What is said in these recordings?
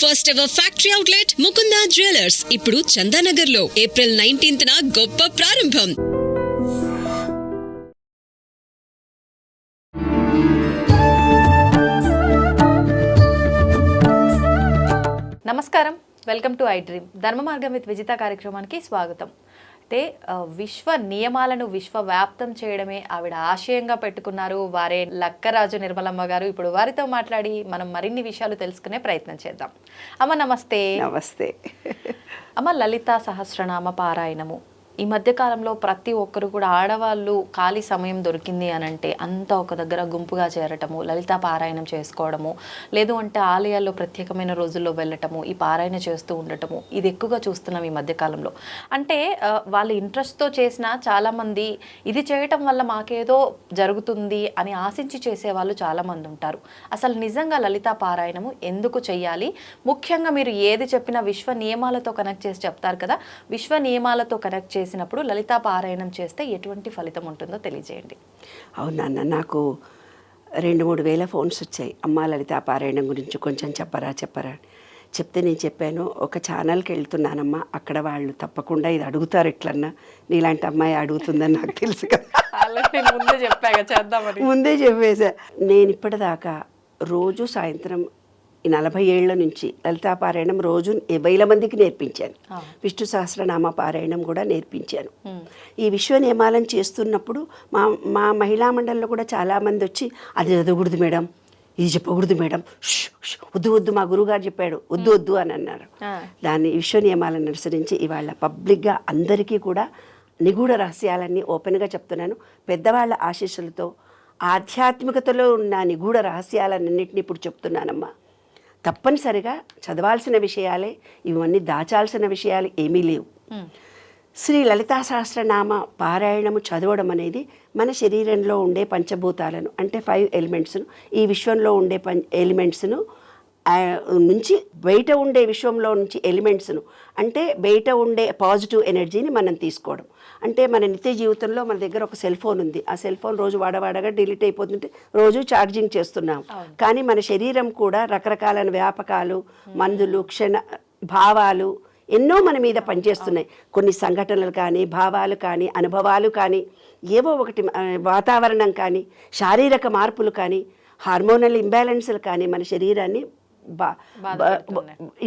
First ever factory outlet Mukunda jewellers ఇప్పుడు చందానగర్ లో April 19th గొప్ప ప్రారంభం. నమస్కారం, వెల్కమ్ టు ఐ డ్రీమ్. ధర్మ మార్గం విత్ విజిత కార్యక్రమానికి స్వాగతం. అయితే విశ్వ నియమాలను విశ్వవ్యాప్తం చేయడమే ఆవిడ ఆశయంగా పెట్టుకున్నారు వారే లక్కరాజు నిర్మలమ్మ గారు. ఇప్పుడు వారితో మాట్లాడి మనం మరిన్ని విషయాలు తెలుసుకునే ప్రయత్నం చేద్దాం. అమ్మ నమస్తే. నమస్తే అమ్మ, లలితా సహస్రనామ పారాయణము ఈ మధ్యకాలంలో ప్రతి ఒక్కరు కూడా ఆడవాళ్ళు ఖాళీ సమయం దొరికింది అని అంటే అంతా ఒక దగ్గర గుంపుగా చేరటము, లలితా పారాయణం చేసుకోవడము, లేదు అంటే ఆలయాల్లో ప్రత్యేకమైన రోజుల్లో వెళ్ళటము, ఈ పారాయణ చేస్తూ ఉండటము, ఇది ఎక్కువగా చూస్తున్నాం ఈ మధ్యకాలంలో. అంటే వాళ్ళ ఇంట్రెస్ట్తో చేసిన చాలామంది ఇది చేయటం వల్ల మాకేదో జరుగుతుంది అని ఆశించి చేసేవాళ్ళు చాలామంది ఉంటారు. అసలు నిజంగా లలితా పారాయణము ఎందుకు చెయ్యాలి? ముఖ్యంగా మీరు ఏది చెప్పినా విశ్వ నియమాలతో కనెక్ట్ చేసి చెప్తారు కదా, విశ్వ నియమాలతో కనెక్ట్ చేసినప్పుడు లలితా పారాయణం చేస్తే ఎటువంటి ఫలితం ఉంటుందో తెలియజేయండి. అవునన్న, నాకు 2-3 వేల ఫోన్స్ వచ్చాయి. అమ్మ లలితా పారాయణం గురించి కొంచెం చెప్పరా చెప్తే నేను చెప్పాను, ఒక ఛానల్కి వెళ్తున్నానమ్మా, అక్కడ వాళ్ళు తప్పకుండా ఇది అడుగుతారు, ఎట్లన్నా నీలాంటి అమ్మాయి అడుగుతుందని నాకు తెలుసు కదా. ముందే చెప్పేసా. నేను ఇప్పటిదాకా రోజు సాయంత్రం 40 ఏళ్ల నుంచి లలితా పారాయణం రోజు 50,000 మందికి నేర్పించాను. విష్ణు సహస్రనామ పారాయణం కూడా నేర్పించాను. ఈ విశ్వ నియమాలను చేస్తున్నప్పుడు మా మహిళా మండలిలో కూడా చాలామంది వచ్చి అది చదవకూడదు మేడం, ఇది చెప్పకూడదు మేడం, వద్దు మా గురువుగారు చెప్పాడు వద్దు అని అన్నారు. దాన్ని విశ్వ నియమాలను అనుసరించి ఇవాళ పబ్లిక్గా అందరికీ కూడా నిగూఢ రహస్యాలన్నీ ఓపెన్గా చెప్తున్నాను. పెద్దవాళ్ళ ఆశీస్సులతో ఆధ్యాత్మికతలో ఉన్న నిగూఢ రహస్యాలన్నింటినీ ఇప్పుడు చెప్తున్నానమ్మా. తప్పనిసరిగా చదవాల్సిన విషయాలే, ఇవన్నీ దాచాల్సిన విషయాలు ఏమీ లేవు. శ్రీ లలితా సహస్రనామ పారాయణము చదవడం అనేది మన శరీరంలో ఉండే పంచభూతాలను అంటే 5 ఎలిమెంట్స్ను, ఈ విశ్వంలో ఉండే ఎలిమెంట్స్ను నుంచి బయట ఉండే విశ్వంలో నుంచి ఎలిమెంట్స్ను అంటే బయట ఉండే పాజిటివ్ ఎనర్జీని మనం తీసుకోవడం. అంటే మన నిత్య జీవితంలో మన దగ్గర ఒక సెల్ ఫోన్ ఉంది, ఆ సెల్ ఫోన్ రోజు వాడగా డిలీట్ అయిపోతుంటే రోజు ఛార్జింగ్ చేస్తున్నాం. కానీ మన శరీరం కూడా రకరకాల వ్యాపకాలు, మందులు, భావాలు ఎన్నో మన మీద పనిచేస్తున్నాయి. కొన్ని సంఘటనలు కానీ, భావాలు కానీ, అనుభవాలు కానీ, ఏవో ఒకటి వాతావరణం కానీ, శారీరక మార్పులు కానీ, హార్మోనల్ ఇంబ్యాలెన్స్లు కానీ మన శరీరాన్ని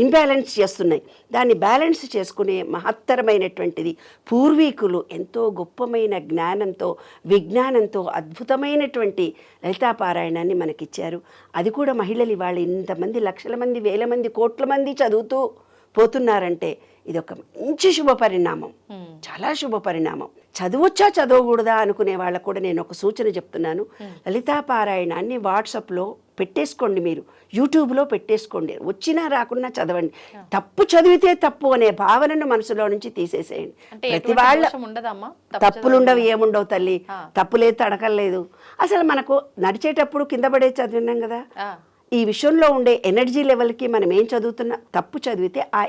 ఇంబ్యాలెన్స్ చేస్తున్నాయి. దాన్ని బ్యాలెన్స్ చేసుకునే మహత్తరమైనటువంటిది పూర్వీకులు ఎంతో గొప్పమైన జ్ఞానంతో, విజ్ఞానంతో అద్భుతమైనటువంటి లలితా పారాయణాన్ని మనకిచ్చారు. అది కూడా మహిళలు ఇవాళ ఇంతమంది లక్షల మంది, వేల మంది, కోట్ల మంది చదువుతూ పోతున్నారంటే ఇది ఒక మంచి శుభ పరిణామం, చాలా శుభ పరిణామం. చదవచ్చా చదవకూడదా అనుకునే వాళ్ళకు కూడా నేను ఒక సూచన చెప్తున్నాను. లలితా పారాయణాన్ని వాట్సాప్లో పెట్టేసుకోండి, మీరు యూట్యూబ్లో పెట్టేసుకోండి, వచ్చినా రాకున్నా చదవండి. తప్పు చదివితే తప్పు అనే భావనను మనసులో నుంచి తీసేసేయండి. ప్రతి వాళ్ళ తప్పులుండవు, ఏముండవు తల్లి, తప్పులేదు తడకలేదు. అసలు మనకు నడిచేటప్పుడు కింద పడే చదివినాం కదా, ఈ విషయంలో ఉండే ఎనర్జీ లెవెల్కి మనం ఏం చదువుతున్నా తప్పు చదివితే ఆ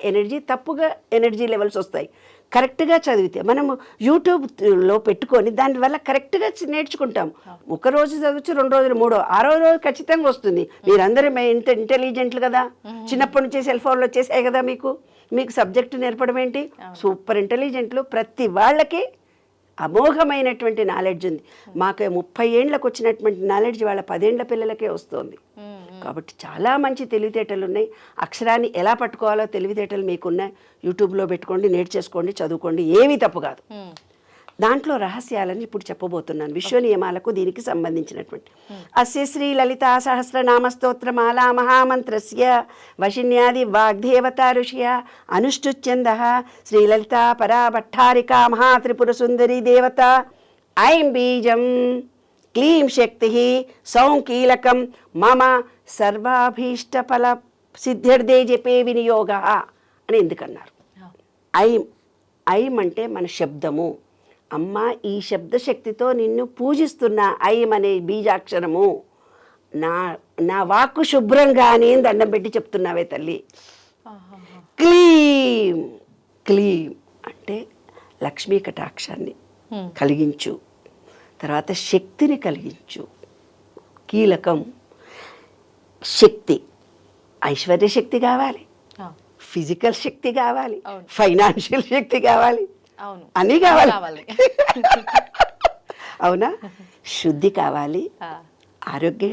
తప్పుగా ఎనర్జీ లెవెల్స్ వస్తాయి. కరెక్ట్గా చదివితే మనము యూట్యూబ్లో పెట్టుకొని దానివల్ల కరెక్ట్గా నేర్చుకుంటాం. ఒక రోజు చదవచ్చు, 2 రోజులు, 3, 6వ రోజు ఖచ్చితంగా వస్తుంది. మీరందరూ ఇంత ఇంటెలిజెంట్లు కదా, చిన్నప్పటి నుంచి సెల్ ఫోన్లో వచ్చేసాయి కదా, మీకు సబ్జెక్టు నేర్పడం ఏంటి, సూపర్ ఇంటెలిజెంట్లు. ప్రతి వాళ్ళకి అమోఘమైనటువంటి నాలెడ్జ్ ఉంది. మాకు 30 ఏళ్ళకు వచ్చినటువంటి నాలెడ్జ్ వాళ్ళ 10 ఏళ్ల పిల్లలకే వస్తుంది. కాబట్టి చాలా మంచి తెలివితేటలు ఉన్నాయి. అక్షరాన్ని ఎలా పట్టుకోవాలో తెలివితేటలు మీకున్నాయి. యూట్యూబ్లో పెట్టుకోండి, నేర్చేసుకోండి, చదువుకోండి, ఏమీ తప్పు కాదు. దాంట్లో రహస్యాలని ఇప్పుడు చెప్పబోతున్నాను, విశ్వ నియమాలకు దీనికి సంబంధించినటువంటి. అస్య శ్రీ లలితా సహస్రనామ స్తోత్రమాలా మహామంత్రస్య వశిన్యాది వాగ్దేవతా ఋషియ అనుష్ఠుచ్ఛందః శ్రీ లలితా పరా భట్టారికా మహాత్రిపుర సుందరి దేవత ఐం బీజం క్లీం శక్తి సౌం కీలకం మమ సర్వాభీష్టఫల సిద్ధ్యర్థే జపే వినియోగ అని ఎందుకన్నారు? ఐం అంటే మన శబ్దము. అమ్మ, ఈ శబ్దశక్తితో నిన్ను పూజిస్తున్న ఐం అనే బీజాక్షరము నా వాక్కు శుభ్రంగానే దండం పెట్టి చెప్తున్నావే తల్లి. క్లీం అంటే లక్ష్మీ కటాక్షాన్ని కలిగించు, తర్వాత శక్తిని కలిగించు. కీలకం శక్తి, ఐశ్వర్య శక్తి కావాలి, ఫిజికల్ శక్తి కావాలి, అవును. ఫైనాన్షియల్ శక్తి కావాలి, అవును, అన్నీ కావాలి. కావాలి. అవునా? శుద్ధి కావాలి, ఆ, ఆరోగ్య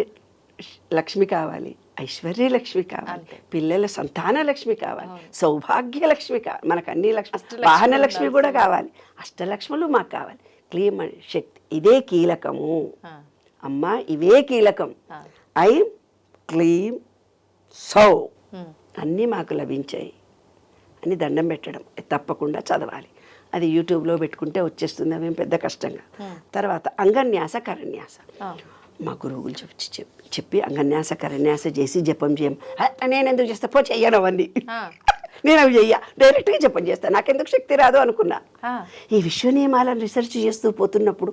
లక్ష్మి కావాలి, ఐశ్వర్య లక్ష్మి కావాలి, అంతే. పిల్లల సంతాన లక్ష్మి కావాలి, అవును. సౌభాగ్య లక్ష్మి కావాలి, మనకు అన్ని లక్ష్మి, అష్టలక్ష్మి వాహన లక్ష్మి కూడా ఉండాల్సింది. కావాలి, అష్టలక్ష్ములు మాకు కావాలి. క్లీమ్ శక్తి ఇదే కీలకము ఆ, అమ్మా, ఇవే కీలకం. ఆ. ఐం క్లీం సౌ ఉమ్, అన్నీ మాకు లభించాయి అని దండం పెట్టడం తప్పకుండా చదవాలి. అది యూట్యూబ్లో పెట్టుకుంటే వచ్చేస్తుంది, అవేం పెద్ద కష్టంగా. తర్వాత అంగన్యాస కరన్యాస ఆ, మా గురువులు చెప్పి అంగన్యాస కరన్యాస చేసి జపం చేయం. నేను ఎందుకు చేస్తా, పో చెయ్యను అవన్నీ, ఆ, నేను అవి చెయ్య, డైరెక్ట్గా జపం చేస్తాను, నాకెందుకు శక్తి రాదు అనుకున్నా. ఆ. ఈ విశ్వ నియమాలను రీసెర్చ్ చేస్తూ పోతున్నప్పుడు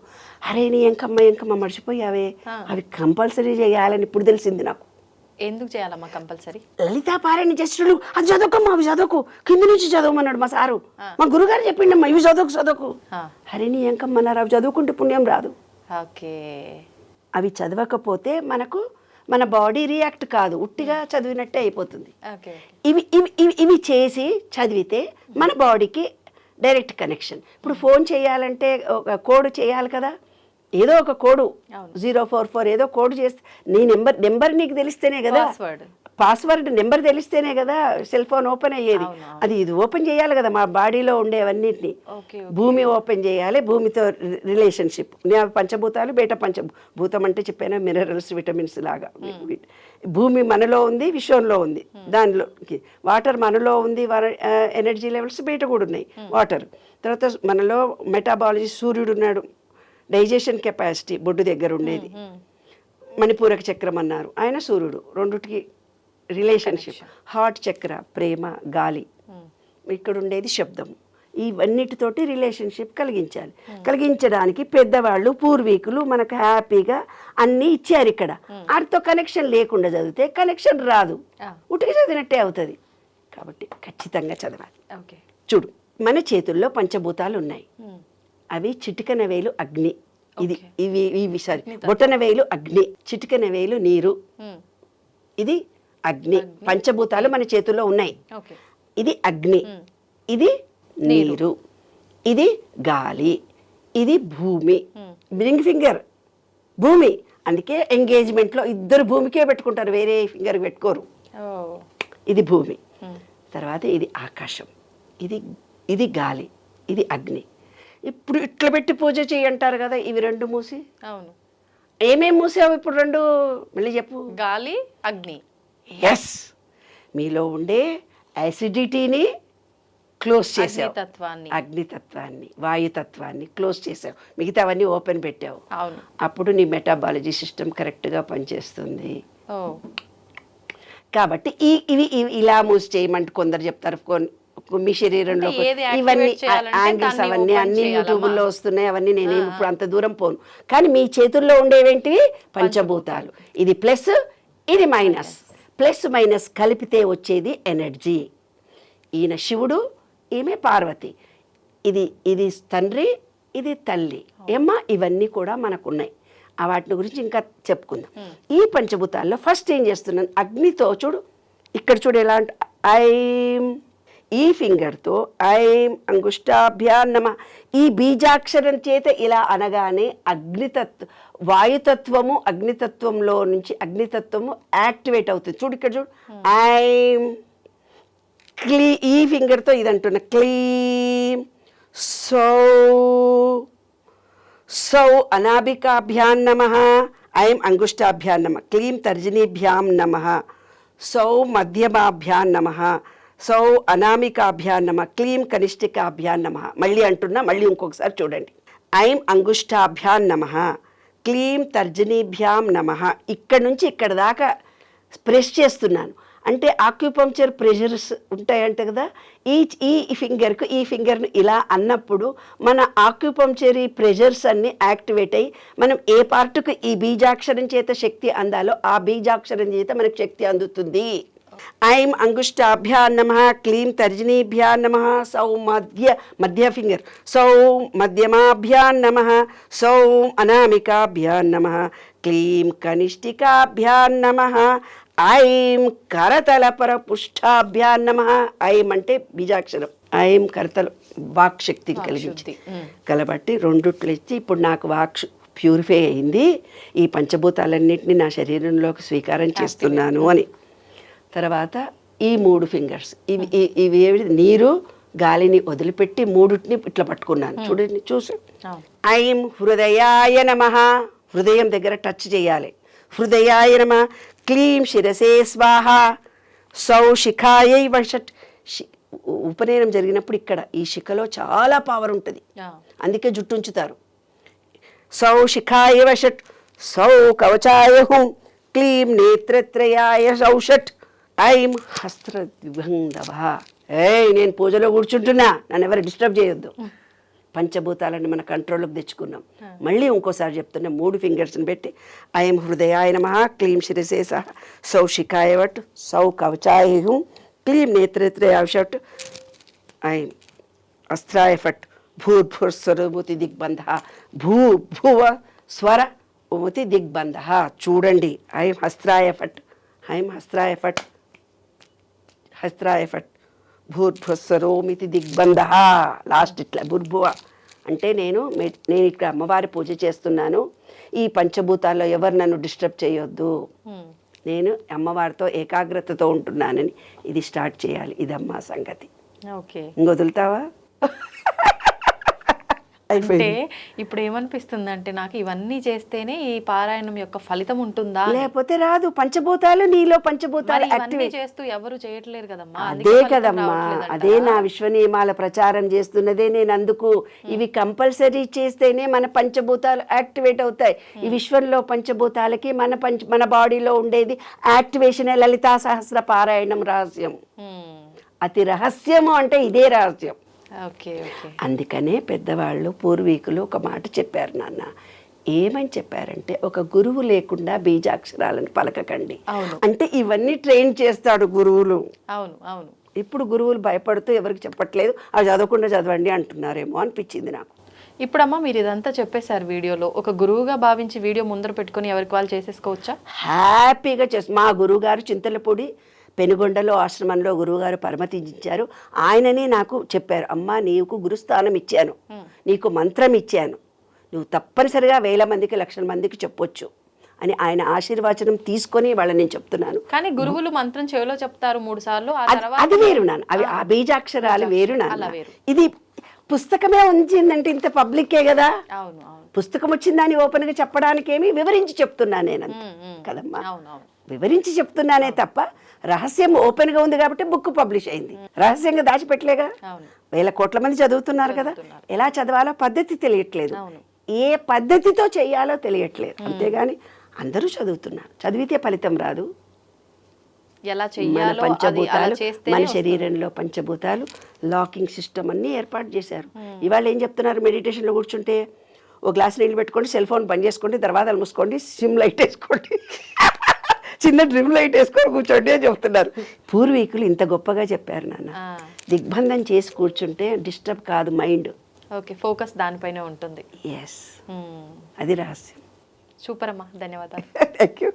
అరే నీ ఎంకమ్మ మర్చిపోయావే, అవి కంపల్సరీ చేయాలని ఇప్పుడు తెలిసింది నాకు. ఎందుకు చేయాలమ్మా కంపల్సరీ? లలితా పారాయణ చేసేటోళ్ళు అది చదువుకమ్మా, అవి చదువుకు, కింద నుంచి చదవమన్నాడు మా సారు, మా గురుగారు చెప్పిండమ్మా ఇవి చదువుకు. ఆ. హరి నీ ఎంకమ్మన్నారు, అవి చదువుకుంటే పుణ్యం రాదు. ఓకే. అవి చదవకపోతే మనకు మన బాడీ రియాక్ట్ కాదు, ఉట్టిగా చదివినట్టే అయిపోతుంది. ఓకే. ఇవి ఇవి ఇవి ఇవి చేసి చదివితే మన బాడీకి డైరెక్ట్ కనెక్షన్. ఇప్పుడు ఫోన్ చేయాలంటే ఒక కోడ్ చేయాలి కదా, ఏదో ఒక కోడు అవును. 044 ఏదో కోడ్ చేస్తే నీ నెంబర్ నీకు తెలిస్తేనే కదా, పాస్వర్డ్ నెంబర్ తెలిస్తేనే కదా సెల్ ఫోన్ ఓపెన్ అయ్యేది. అది ఇది ఓపెన్ చేయాలి కదా మా బాడీలో ఉండేవన్నిటిని. ఓకే. భూమి ఓపెన్ చేయాలి, భూమితో రిలేషన్షిప్, పంచభూతాలు బయట పంచభూతం అంటే చెప్పాను మినరల్స్ విటమిన్స్ లాగా. భూమి మనలో ఉంది, విశ్వంలో ఉంది, దానిలోకి వాటర్ మనలో ఉంది, ఎనర్జీ లెవెల్స్ బయట కూడా ఉన్నాయి వాటర్. తర్వాత మనలో మెటాబాలజీ, సూర్యుడు ఉన్నాడు, డైజెషన్ కెపాసిటీ బొడ్డు దగ్గర ఉండేది, మణిపూరక చక్రం అన్నారు, ఆయన సూర్యుడు, రెండుటికి రిలేషన్షిప్. హార్ట్ చక్ర ప్రేమ, గాలి, ఇక్కడ ఉండేది శబ్దం. ఇవన్నిటితోటి రిలేషన్షిప్ కలిగించడానికి పెద్దవాళ్ళు పూర్వీకులు మనకు హ్యాపీగా అన్నీ ఇచ్చారు. ఇక్కడ వాటితో కనెక్షన్ లేకుండా చదివితే కనెక్షన్ రాదు, ఉటికి చదివినట్టే అవుతుంది. కాబట్టి ఖచ్చితంగా చదవాలి. ఓకే. చూడు, మన చేతుల్లో పంచభూతాలు ఉన్నాయి, అవి చిటికన వేలు అగ్ని, ఇది ఇవి సారీ బొట్టన వేలు అగ్ని, చిటికన వేలు నీరు, ఇది అగ్ని. పంచభూతాలు మన చేతుల్లో ఉన్నాయి, ఇది అగ్ని, ఇది నీరు, ఇది గాలి, ఇది భూమి. రింగ్ ఫింగర్ భూమి, అందుకే ఎంగేజ్మెంట్లో ఇద్దరు భూమికే పెట్టుకుంటారు, వేరే ఫింగర్ పెట్టుకోరు. ఇది భూమి. తర్వాత ఇది ఆకాశం, ఇది గాలి, ఇది అగ్ని. ఇప్పుడు ఇట్లా పెట్టి పూజ చేయంటారు కదా, ఇవి రెండు మూసి. అవును. ఏమేమి మూసావు ఇప్పుడు రెండు మళ్ళీ చెప్పు. గాలి, అగ్ని. ఎస్, మీలో ఉండే యాసిడిటీని క్లోజ్ చేసావు, అగ్నితత్వాన్ని, వాయుతత్వాన్ని క్లోజ్ చేసావు, మిగతావన్నీ ఓపెన్ పెట్టావు. అవును. అప్పుడు నీ మెటాబాలజీ సిస్టమ్ కరెక్ట్గా పనిచేస్తుంది. కాబట్టి ఇవి ఇలా మూసి చేయమంటే కొందరు చెప్తారు, మీ శరీరంలో ఇవన్నీ యాంగిల్స్ అవన్నీ అన్ని యూట్యూబ్లో వస్తున్నాయి, అవన్నీ నేనేమి ఇప్పుడు అంత దూరం పోను. కానీ మీ చేతుల్లో ఉండేవేంటివి పంచభూతాలు, ఇది ప్లస్ ఇది మైనస్, ప్లస్ మైనస్ కలిపితే వచ్చేది ఎనర్జీ. ఈయన శివుడు, ఈమె పార్వతి, ఇది తండ్రి, ఇది తల్లి. ఏమ్మా ఇవన్నీ కూడా మనకున్నాయి, వాటి గురించి ఇంకా చెప్పుకుందాం. ఈ పంచభూతాల్లో ఫస్ట్ ఏం చేస్తున్నాను, అగ్నితో చూడు, ఇక్కడ చూడు ఎలా అంటే ఐం, ఈ ఫింగర్తో ఐం అంగుష్టాభ్యాం నమః, ఈ బీజాక్షరం చేత ఇలా అనగానే వాయుతత్వము అగ్నితత్వంలో నుంచి అగ్నితత్వము యాక్టివేట్ అవుతుంది. చూడు ఇక్కడ చూడు, ఐం ఈ ఫింగర్తో ఇది అంటున్నా క్లీం సౌ అనాభికాభ్యాం నమః, ఐం అంగుష్టాభ్యాం నమః, క్లీం తర్జనీభ్యాం నమః, సౌ మధ్యమాభ్యాం నమః, సౌ అనామికాభ్యాం నమః, క్లీం కనిష్ఠికాభ్యాం నమః. మళ్ళీ అంటున్నా, మళ్ళీ ఇంకొకసారి చూడండి. ఐం అంగుష్టాభ్యాం నమః, క్లీం తర్జనీభ్యాం నమః. ఇక్కడ నుంచి ఇక్కడ దాకా ప్రెస్ చేస్తున్నాను, అంటే ఆక్యుపంక్చర్ ప్రెషర్స్ ఉంటాయంట కదా, ఈ ఫింగర్ను ఇలా అన్నప్పుడు మన ఆక్యుపంక్చరీ ప్రెషర్స్ అన్ని యాక్టివేట్ అయ్యి మనం ఏ పార్ట్కు ఈ బీజాక్షరం చేత శక్తి అందాలో ఆ బీజాక్షరం చేత మనకు శక్తి అందుతుంది. ఐం అంగుష్టాభ్యాం నమః, క్లీం తర్జనీభ్యాం నమః, సౌ మధ్య ఫింగర్, సౌ మధ్యమాభ్యాం నమః, సౌ అనామికాభ్యాం నమః, క్లీం కనిష్ఠికాభ్యాం నమః, ఐం కరతలపర పుష్టాభ్యాన్ నమః. ఐం అంటే బీజాక్షరం, ఐం కరతల వాక్ శక్తిని కలిగించి కలబట్టి రెండుట్లు ఇచ్చి ఇప్పుడు నాకు వాక్ ప్యూరిఫై అయింది, ఈ పంచభూతాలన్నింటినీ నా శరీరంలోకి స్వీకారం చేస్తున్నాను అని. తర్వాత ఈ 3 ఫింగర్స్ ఇవి ఏవి నీరు గాలిని వదిలిపెట్టి మూడుటిని ఇట్లా పట్టుకున్నాను. చూడండి చూసి ఐం హృదయాయ నమః. హృదయం దగ్గర టచ్ చేయాలి. హృదయాయ నమః. క్లీం శిరసే స్వాహ. సౌ శిఖాయై వషట్. ఉపనయనం జరిగినప్పుడు ఇక్కడ ఈ శిఖలో చాలా పవర్ ఉంటుంది, అందుకే జుట్టు ఉంచుతారు. సౌ శిఖాయ వషట్. సౌ కవచాయ హుం. క్లీం నేత్రత్రయాయ సౌషట్. ఐం హస్త్రద్విభంధవ. నేను పూజలో కూర్చుంటున్నా, నన్ను ఎవరు డిస్టర్బ్ చేయొద్దు. పంచభూతాలను మన కంట్రోల్లోకి తెచ్చుకున్నాం. మళ్ళీ ఇంకోసారి చెప్తున్నా, 3 ఫింగర్స్ని పెట్టి ఐం హృదయాయ నమః. క్లీం శిరసే సహ. సౌ శిఖాయ వట్. సౌ కవచాయ హుం. క్లీం నేత్రత్రయాయ షట్. ఐం అస్త్రాయ ఫట్. భూర్భుస్వరభూతి దిగ్బంధ. భూభువ స్వర ఉమతి దిగ్బంధ. చూడండి, ఐం హస్త్రాయ ఫట్. ఐం హస్త్రాయ ఫట్. హస్త్రాయ ఫట్. భూర్భుస్వరోమితి దిగ్బంధ. లాస్ట్ ఇట్లా భూర్భువ అంటే నేను ఇక్కడ అమ్మవారి పూజ చేస్తున్నాను, ఈ పంచభూతాల్లో ఎవరు నన్ను డిస్టర్బ్ చేయొద్దు, నేను అమ్మవారితో ఏకాగ్రతతో ఉంటున్నానని ఇది స్టార్ట్ చేయాలి. ఇదమ్మా సంగతి. ఓకే, ఇంకొదులుతావా? అంటే ఇప్పుడు ఏమనిపిస్తుంది అంటే, నాకు ఇవన్నీ చేస్తేనే ఈ పారాయణం యొక్క ఫలితం ఉంటుందా, లేకపోతే రాదు. పంచభూతాలు నీలో పంచభూతాలు యాక్టివేట్ చేస్తూ ఎవరు చేయట్లేరు కదమ్మా. అదే కదమ్మా, అదే నా విశ్వ నియమాల ప్రచారం చేస్తున్నదే నేను. అందుకు ఇవి కంపల్సరీ చేస్తేనే మన పంచభూతాలు యాక్టివేట్ అవుతాయి. ఈ విశ్వంలో పంచభూతాలకి మన బాడీలో ఉండేది యాక్టివేషన్. లలితా సహస్ర పారాయణం రహస్యం, అతి రహస్యము అంటే ఇదే రహస్యం. అందుకనే పెద్దవాళ్ళు పూర్వీకులు ఒక మాట చెప్పారు నాన్న. ఏమని చెప్పారంటే, ఒక గురువు లేకుండా బీజాక్షరాలను పలకకండి. అంటే ఇవన్నీ ట్రైన్ చేస్తాడు గురువులు. అవును అవును. ఇప్పుడు గురువులు భయపడుతూ ఎవరికి చెప్పట్లేదు, అది చదవకుండా చదవండి అంటున్నారేమో అనిపించింది నాకు. ఇప్పుడమ్మా మీరు ఇదంతా చెప్పేశారు వీడియోలో, ఒక గురువుగా భావించి వీడియో ముందర పెట్టుకుని ఎవరికి వాళ్ళు చేసేసుకోవచ్చా? హ్యాపీగా మా గురువు గారు చింతలపూడి పెనుగొండలో ఆశ్రమంలో గురువుగారు పరమతించారు. ఆయననే నాకు చెప్పారు, అమ్మా నీకు గురుస్థానం ఇచ్చాను, నీకు మంత్రం ఇచ్చాను, నువ్వు తప్పనిసరిగా 1000 మందికి 1,00,000 మందికి చెప్పొచ్చు అని ఆయన ఆశీర్వచనం తీసుకొని వాళ్ళని నేను చెప్తున్నాను. కానీ గురువులు మంత్రం చెవిలో చెప్తారు 3 సార్లు, అది వేరు నాన్న. అవి ఆ బీజాక్షరాలు వేరు నాన్న. ఇది పుస్తకమే ఉంచిందంటే ఇంత పబ్లిక్కే కదా. పుస్తకం వచ్చిందని ఓపెన్గా చెప్పడానికి ఏమి వివరించి చెప్తున్నాను నేను కదమ్మా. వివరించి చెప్తున్నానే తప్ప రహస్యం ఓపెన్గా ఉంది కాబట్టి బుక్ పబ్లిష్ అయింది. రహస్యంగా దాచిపెట్టలేగా. 1000 కోట్ల మంది చదువుతున్నారు కదా. ఎలా చదవాలో పద్ధతి తెలియట్లేదు, ఏ పద్ధతితో చెయ్యాలో తెలియట్లేదు. అంతేగాని అందరూ చదువుతున్నారు, చదివితే ఫలితం రాదు. మన పంచభూతాలు, మన శరీరంలో పంచభూతాలు లాకింగ్ సిస్టమ్ అన్నీ ఏర్పాటు చేశారు. ఇవాళ ఏం చెప్తున్నారు, మెడిటేషన్లో కూర్చుంటే ఓ గ్లాస్ నీళ్ళు పెట్టుకోండి, సెల్ ఫోన్ బంద్ చేసుకోండి, దర్వాజాలు మూసుకోండి, సిమ్ లైట్ వేసుకోండి, చిన్న డ్రిమ్ లైట్ వేసుకొని కూర్చోండి అని చెప్తున్నారు. పూర్వీకులు ఇంత గొప్పగా చెప్పారు నాన్న. దిగ్బంధం చేసి కూర్చుంటే డిస్టర్బ్ కాదు మైండ్. ఓకే, ఫోకస్ దానిపైనే ఉంటుంది. ఎస్, అది రహస్యం. సూపర్ అమ్మా, ధన్యవాదాలు. Thank you.